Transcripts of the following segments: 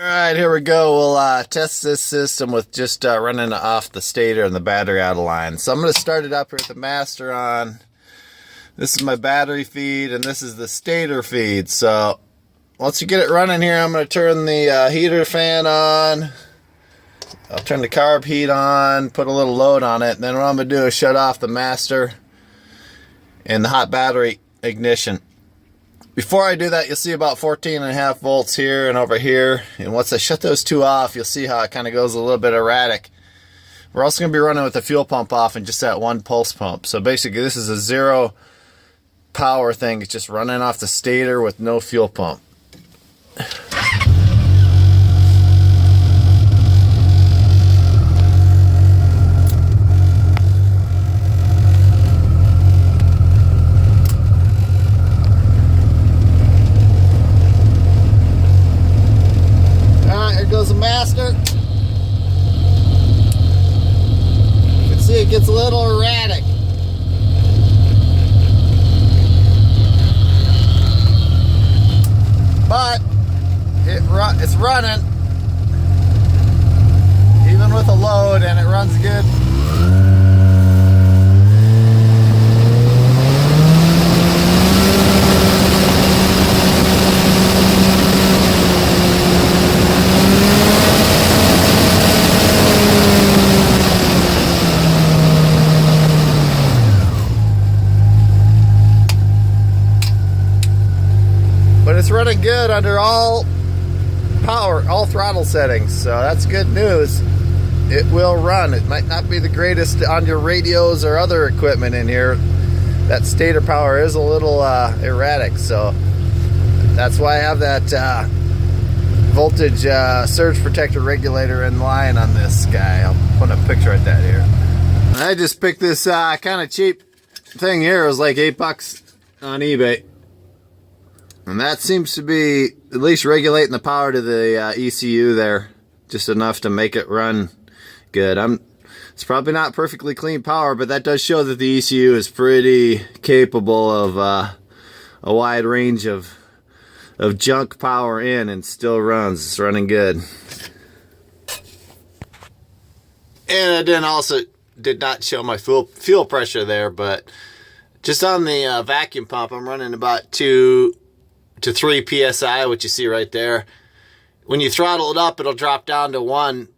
Alright, here we go. We'll test this system with just running off the stator and the battery out of line. So I'm going to start it up here with the master on. This is my battery feed and this is the stator feed. So once you get it running here, I'm going to turn the heater fan on. I'll turn the carb heat on, put a little load on it, and then what I'm going to do is shut off the master and the hot battery ignition. Before I do that, you'll see about 14.5 volts here and over here. And once I shut those two off, you'll see how it kind of goes a little bit erratic. We're also going to be running with the fuel pump off and just that one pulse pump. So basically, this is a zero power thing. It's just running off the stator with no fuel pump. Goes the master. You can see it gets a little erratic. But it's running even with a load, and it runs good. But it's running good under all power, all throttle settings, so that's good news. It will run. It might not be the greatest on your radios or other equipment in here. That stator power is a little erratic, so that's why I have that voltage surge protector regulator in line on this guy. I'll put a picture at that here. I just picked this kind of cheap thing here. It was like $8 on eBay. And that seems to be at least regulating the power to the ECU there, just enough to make it run good. It's probably not perfectly clean power, but that does show that the ECU is pretty capable of a wide range of junk power in and still runs. It's running good. And it did not show my fuel pressure there, but just on the vacuum pump, I'm running about 2 to 3 psi, which you see right there. When you throttle it up, it'll drop down to 1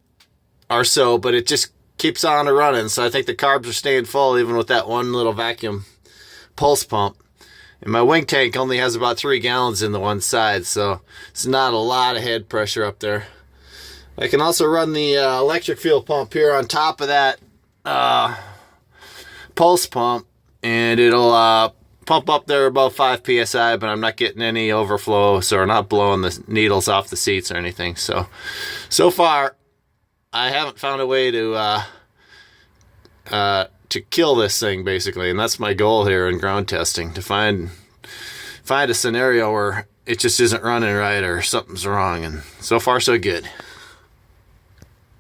or so, but it just keeps on running. So I think the carbs are staying full even with that one little vacuum pulse pump. And my wing tank only has about 3 gallons in the one side, so it's not a lot of head pressure up there. I can also run the electric fuel pump here on top of that pulse pump, and it'll pump up there about 5 psi, but I'm not getting any overflow, so we're not blowing the needles off the seats or anything. So far, I haven't found a way to kill this thing, basically, and that's my goal here in ground testing, to find a scenario where it just isn't running right or something's wrong, and so far so good.